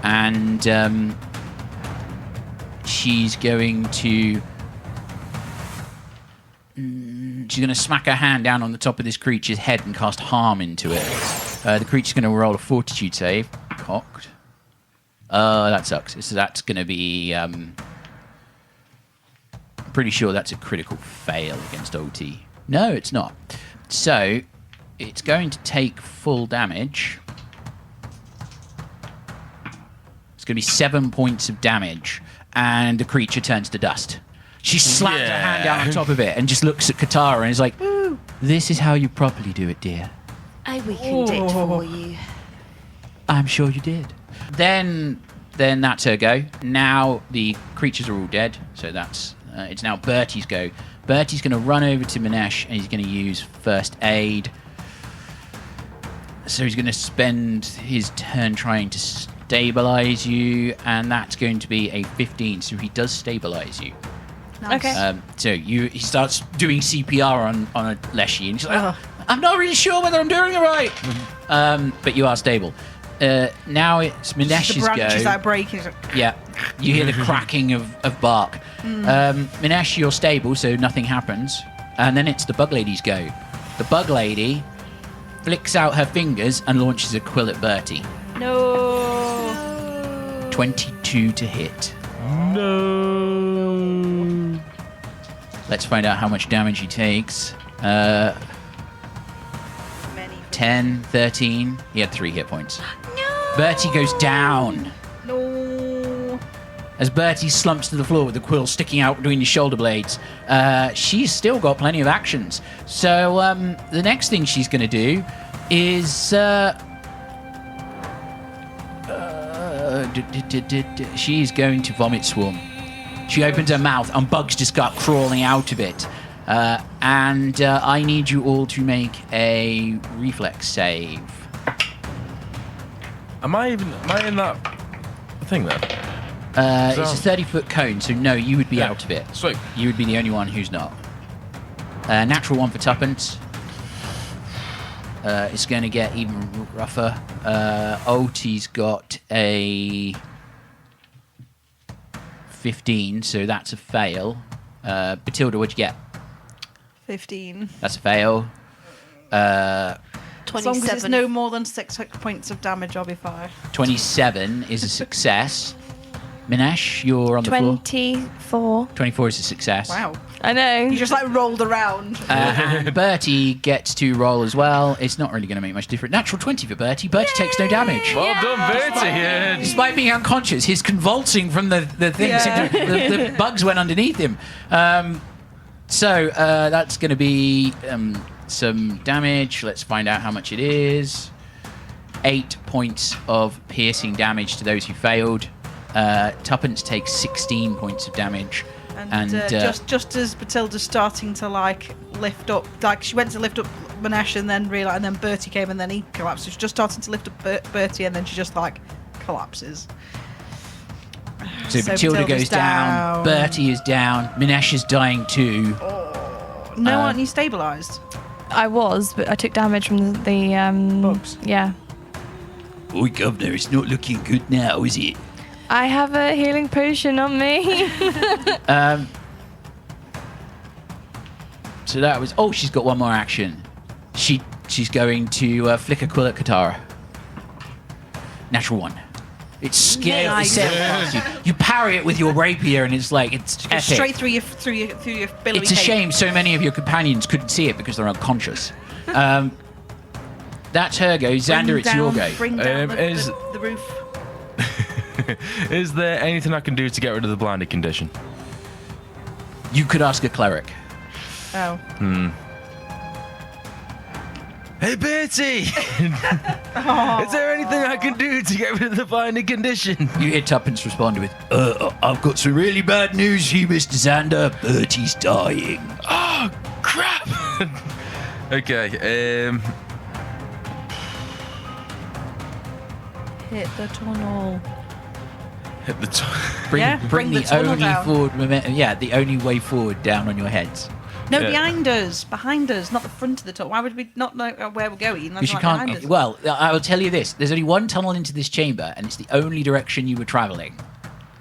and she's going to smack her hand down on the top of this creature's head and cast harm into it. The creature's going to roll a fortitude save. Cocked. That sucks. So that's going to be... pretty sure that's a critical fail against Ulti. No, it's not. So, it's going to take full damage. It's going to be 7 points of damage, and the creature turns to dust. She slams her hand down on top of it and just looks at Katarra and is like, "This is how you properly do it, dear. I weakened it for you." I'm sure you did. Then that's her go. Now the creatures are all dead, so that's it's now Bertie's go. Bertie's going to run over to Minesh and he's going to use first aid. So he's going to spend his turn trying to stabilize you, and that's going to be a 15. So he does stabilize you. Nice. Okay. So he starts doing CPR on a Leshy, and she's like, "I'm not really sure whether I'm doing it right." But you are stable. Now it's Minesh's The branches go. that break is... Yeah, you hear the cracking of bark. Minesh, you're stable, so nothing happens. And then it's the bug lady's go. The bug lady flicks out her fingers and launches a quill at Bertie. No. 22 to hit. No. Let's find out how much damage he takes. 10, 13. He had 3 hit points. No. Bertie goes down. No. As Bertie slumps to the floor with the quill sticking out between his shoulder blades, she's still got plenty of actions. So the next thing she's going to do is... she's going to vomit swarm. She opens her mouth and bugs just start crawling out of it. And I need you all to make a reflex save. Am I in that thing then? It's a 30-foot cone, so no, you would be out of it. Sweet. You would be the only one who's not. Natural 1 for Tuppence. It's going to get even rougher. Ulti's got a 15, so that's a fail. Bethilde, what'd you get? 15. That's a fail. As long as it's 27. no more than 6 points of damage, I'll be fine. 27 is a success. Minesh, you're on the floor. 24. 24 is a success. Wow. I know. You just like rolled around. And Bertie gets to roll as well. It's not really going to make much difference. Natural 20 for Bertie. Bertie takes no damage. Well done, Bertie. Yeah. Despite being unconscious, he's convulsing from the things. The bugs went underneath him. So that's going to be some damage. Let's find out how much it is. 8 points of piercing damage to those who failed. Tuppence takes 16 points of damage. And just as Bethilde's starting to like lift up, like she went to lift up Minesh and then realized, and then Bertie came and then he collapsed. So she's just starting to lift up Bertie and then she just like collapses. So Bethilde goes down. Bertie is down. Minesh is dying too. No, aren't you stabilised? I was, but I took damage from the bugs. Yeah. Oi, Governor, it's not looking good now, is it? I have a healing potion on me. So that was... Oh, she's got one more action. She's going to flick a quill at Katarra. Natural 1. It scales the sail past you. You parry it with your rapier, and it's like it's epic. Straight through your billowy It's a cape. shame so many of your companions couldn't see it because they're unconscious. That's her go. Xander, it's your go. Bring down the roof. Is there anything I can do to get rid of the blinded condition? You could ask a cleric. Oh. Hey, Bertie! Is there anything I can do to get rid of the blinded condition? You hear Tuppence respond with, I've got some really bad news for you, Mr. Xander. Bertie's dying. Oh, crap! Okay, Hit the tunnel. hit the top. Bring the the tunnel only down. forward momentum. Yeah, the only way forward down on your heads. No, Yeah. behind us, not the front of the tunnel. Why would we not know where we're going? Because you Like can't. behind us. Well, I will tell you this: there's only one tunnel into this chamber, and it's the only direction you were travelling.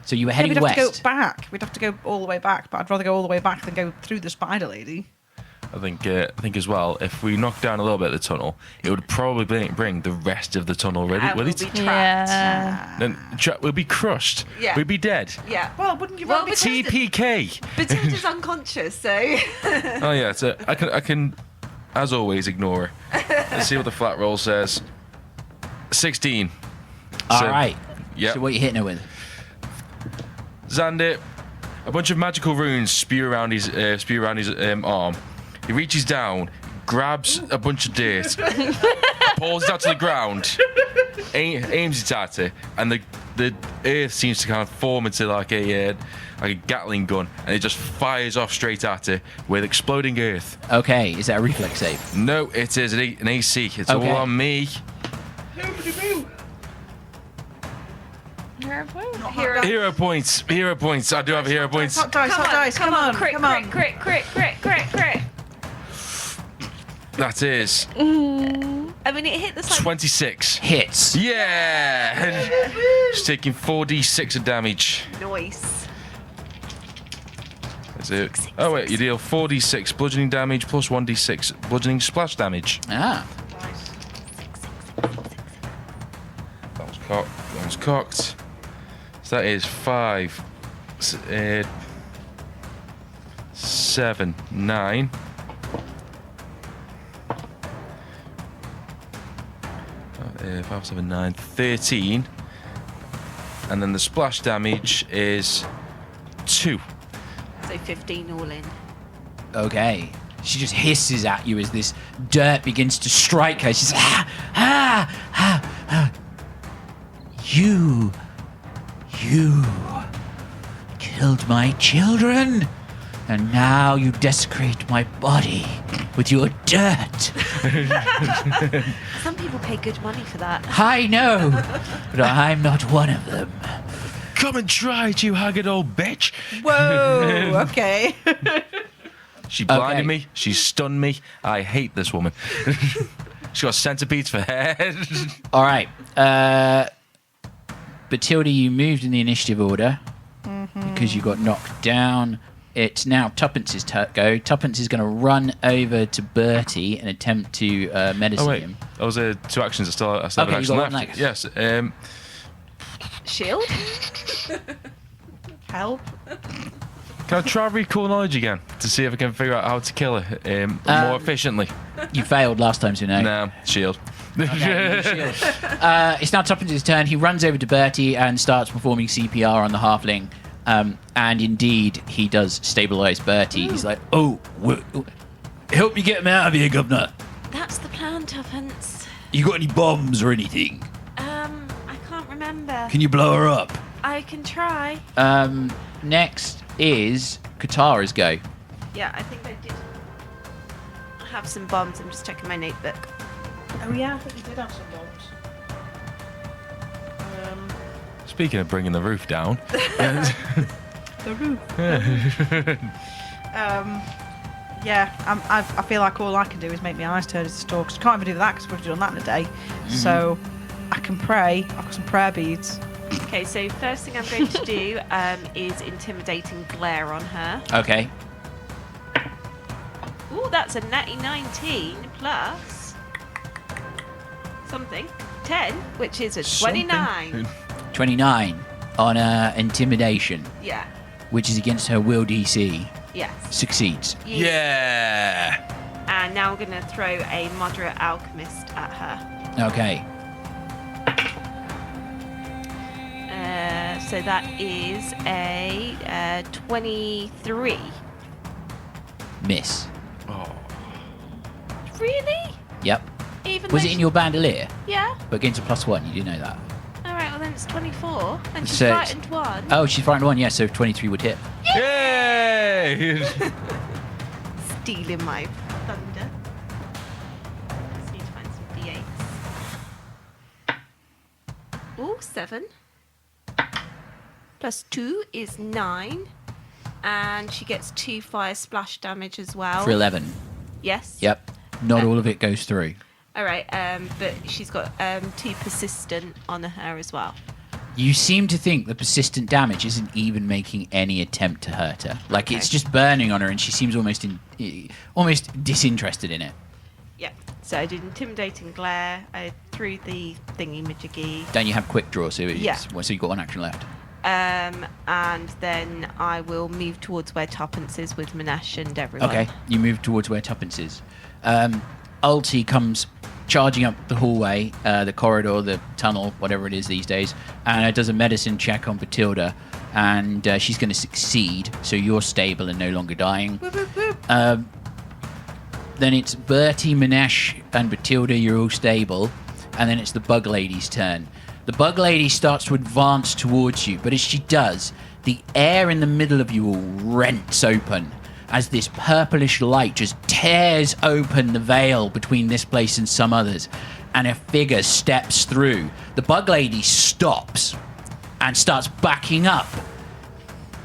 So you were heading we'd have west. to go back. We'd have to go all the way back, but I'd rather go all the way back than go through the spider lady. I think as well, if we knock down a little bit of the tunnel, it would probably bring the rest of the tunnel with We'll it. be trapped. Yeah. Then we'll be crushed. Yeah. We'd be dead. Yeah. Well, wouldn't you Well, rather be TPK. Bethilde's unconscious, so. Oh yeah, so I can, as always, ignore her. Let's see what the flat roll says. 16. All right. Yeah. So what are you hitting her with? Xander, a bunch of magical runes spew around his arm. He reaches down, grabs a bunch of dirt, pulls it out to the ground, aims it at it, and the earth seems to kind of form into like a Gatling gun, and it just fires off straight at it with exploding earth. Okay, is that a reflex save? No, it is an AC. It's Okay. all on me. Hero points. Hero points. I do have hero points. Hot dice, come on, Crit, come on. crit, crit, crit, crit, crit. That is I mean, it hit the side. 26. Hits. Yeah! She's taking 4d6 of damage. Nice. Is it? Oh wait, you deal 4d6 bludgeoning damage plus 1d6 bludgeoning splash damage. Ah. That was cocked. That was cocked. So that is 5, 7, 9. 5, 7, 9, 13. And then the splash damage is 2. So 15 all in. Okay. She just hisses at you as this dirt begins to strike her. She's You killed my children, and now you desecrate my body with your dirt. Some people pay good money for that. I know, but I'm not one of them. Come and try it, you haggard old bitch. Whoa, okay. She blinded Okay. me. She stunned me. I hate this woman. She's got centipedes for hair. All right. Bethilde, you moved in the initiative order because you got knocked down. It's now Tuppence's go. Tuppence is going to run over to Bertie and attempt to medicine Oh wait, him. that was 2 actions. I still have Okay, an you action got one left. next. Yes. Shield. Help. Can I try recall knowledge again to see if I can figure out how to kill her more efficiently? You failed last time, so no. No, shield. Okay, shield. It's now Tuppence's turn. He runs over to Bertie and starts performing CPR on the halfling. And indeed, he does stabilize Bertie. He's like, help me get him out of here, governor. That's the plan, Tuppence. You got any bombs or anything? I can't remember. Can you blow her up? I can try. Next is Katarra's go. Yeah, I think I did have some bombs. I'm just checking my notebook. Oh yeah, I think you did have some bombs. Speaking of bringing the roof down. The roof. I feel like all I can do is make my eyes turn into stalks. Can't even do that because we've done that in a day. So I can pray. I've got some prayer beads. Okay, so first thing I'm going to do is intimidating glare on her. Okay. Ooh, that's a natty 19 plus something. 10, which is a 29. 29 on intimidation, Yeah. which is against her will DC. Yes. Succeeds. Yeah. And now I'm going to throw a moderate alchemist at her. Okay. So that is a 23. Miss. Oh. Really? Yep. Even Was though it in your bandolier? Yeah. But against a +1, you do know that. All right. Well, then it's 24, and she's So it's- frightened 1. Oh, she's frightened 1, yeah, so 23 would hit. Yay! Stealing my thunder. Just need to find some d8s. Ooh, 7. Plus 2 is 9. And she gets 2 fire splash damage as well. For 11. Yes. Yep. Not all of it goes through. All right, but she's got 2 persistent on her as well. You seem to think the persistent damage isn't even making any attempt to hurt her. Like, it's just burning on her, and she seems almost disinterested in it. Yeah. So I did intimidating glare. I threw the thingy majiggy. Don't you have quick draw? So, Yeah. so you've got 1 action left. And then I will move towards where Tuppence is with Minesh and everyone. Okay, you move towards where Tuppence is. Ulti comes charging up the hallway, the corridor, the tunnel, whatever it is these days, and it does a medicine check on Bethilde, and she's going to succeed, so you're stable and no longer dying. Then it's Bertie, Minesh, and Bethilde, you're all stable, and then it's the Bug Lady's turn. The Bug Lady starts to advance towards you, but as she does, the air in the middle of you all rents open as this purplish light just tears open the veil between this place and some others, and a figure steps through. The Bug Lady stops and starts backing up,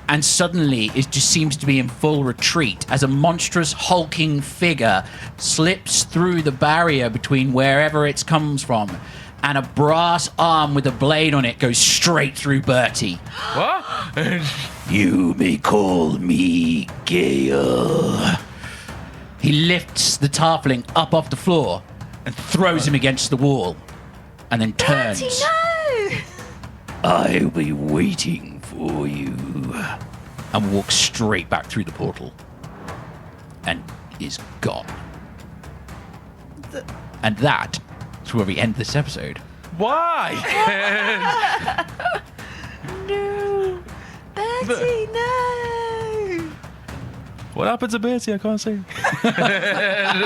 and suddenly it just seems to be in full retreat as a monstrous hulking figure slips through the barrier between wherever it comes from, and a brass arm with a blade on it goes straight through Bertie. What? You may call me Gale. He lifts the halfling up off the floor and throws him against the wall, and then turns. Bertie, no! I'll be waiting for you. And walks straight back through the portal. And is gone. And that is where we end this episode. Why? No! Bertie, no! What happened to Bertie? I can't see. I'm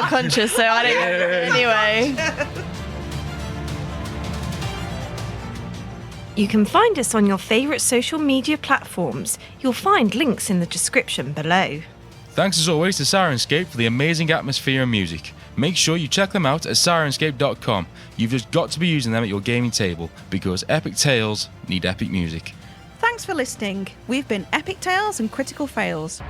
unconscious, so I don't know. Anyway. You can find us on your favourite social media platforms. You'll find links in the description below. Thanks as always to Syrinscape for the amazing atmosphere and music. Make sure you check them out at syrinscape.com. You've just got to be using them at your gaming table because epic tales need epic music. Thanks for listening. We've been Epic Tales and Critical Fails.